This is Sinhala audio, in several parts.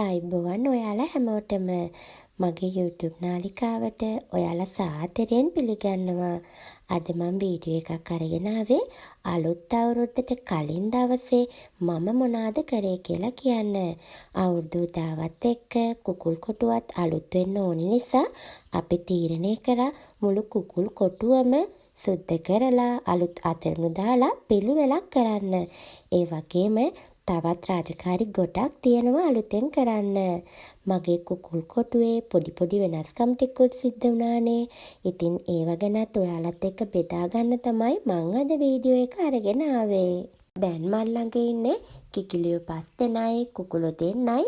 ආයිබෝවන් ඔයාලා හැමෝටම මගේ YouTube නාලිකාවට ඔයාලා සාදරයෙන් පිළිගන්නවා. අද මම වීඩියෝ එකක් අරගෙන ආවේ අලුත් අවුරුද්දට කලින් දවසේ මම මොනවද කරේ කියලා කියන්න. අවුරුදු උදාවත් එක්ක කුකුල් කොටුවත් අලුත් වෙන්න ඕන නිසා අපි තීරණය කරා මුළු කුකුල් කොටුවම සුද්ධ කරලා අලුත් අතරුණු දාලා පිළිවෙලක් කරන්න. ඒ වගේම තවත් රාජකාරි ගොඩක් තියෙනවා අලුතෙන් කරන්න. මගේ කුකුල් කොටුවේ පොඩි වෙනස්කම් ටිකුත් සිද්ධ වුණානේ. ඉතින් ඒව ගැනත් ඔයාලත් එක්ක බෙදා ගන්න තමයි මං අද වීඩියෝ එක අරගෙන ආවේ. දැන් මන් ළඟ ඉන්නේ කිකිලියෝ 5 දෙනයි කුකුලෝ 2යි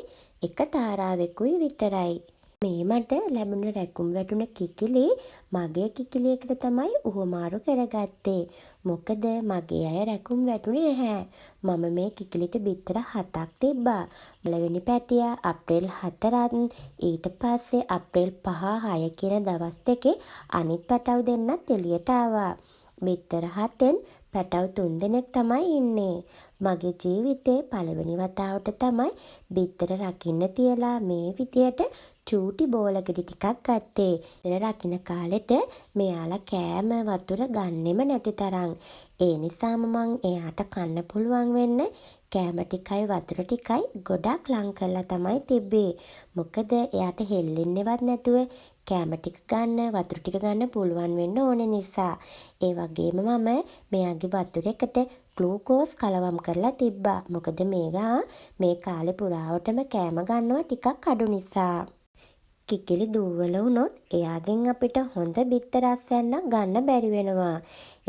එක තාරාවෙකුයි විතරයි. මේ මට ලැබුණ රැකුම් වැටුණ කිකිලි මගේ කිකිලියකට තමයි උහුමාරු කරගත්තේ. මොකද මගේ අය රැකුම් වැටුනේ නැහැ. මම මේ කිකිලිට බිත්තර 7ක් තිබ්බා. පළවෙනි පැටියා අප්‍රේල් 4ත් ඊට පස්සේ අප්‍රේල් 5 6 කියන දවස් දෙකේ අනිත් පැටව් දෙන්නත් එළියට ආවා. බිත්තර 7න් පැටව් 3 දෙනෙක් තමයි ඉන්නේ. මගේ ජීවිතේ පළවෙනි වතාවට තමයි බිත්තර රකින්න තියලා මේ විදියට චූටි බෝලගෙඩි ටිකක් ගත්තේ. ඉතින් රකින්න කාලෙට මෙයාලා කෑම වතුර ගන්නෙම නැති තරම්. ඒ නිසාම මං එයාට කන්න පුළුවන් වෙන්න කෑම ටිකයි වතුර ටිකයි ගොඩක් ලං කරලා තමයි තිබ්බේ. මොකද එයාට හෙල්ලෙන්නේවත් නැතුව කෑම ටික ගන්න වතුර ටික ගන්න පුළුවන් වෙන්න ඕන නිසා. ඒ වගේම මම මෙයාගේ වතුරේකට ග්ලූකෝස් කලවම් කරලා තිබ්බා. මොකද මේවා මේ කාලේ පුරාවටම කෑම ගන්නවා ටිකක් අඩු නිසා. කිකිලි දුර්වල වුණොත් එයාගෙන් අපිට හොඳ බිත්තර අස්වැන්නක් ගන්න බැරි වෙනවා.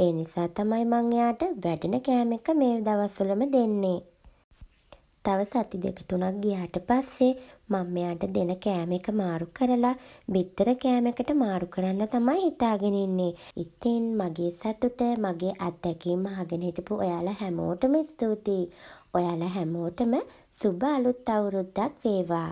ඒ නිසා තමයි මං එයාට වැඩෙන කෑම එක මේ දවස්වලම දෙන්නේ. තව සති 2-3ක් ගියාට පස්සේ මම මෙයාට දෙන කෑම එක මාරු කරලා බිත්තර කෑමකට මාරු කරන්න තමයි හිතාගෙන ඉන්නේ. ඉතින් මගේ සතුට මගේ අත්දැකීම් අහගෙන හිටපු ඔයාලා හැමෝටම ස්තුතියි. ඔයාලා හැමෝටම සුබ අලුත් අවුරුද්දක් වේවා.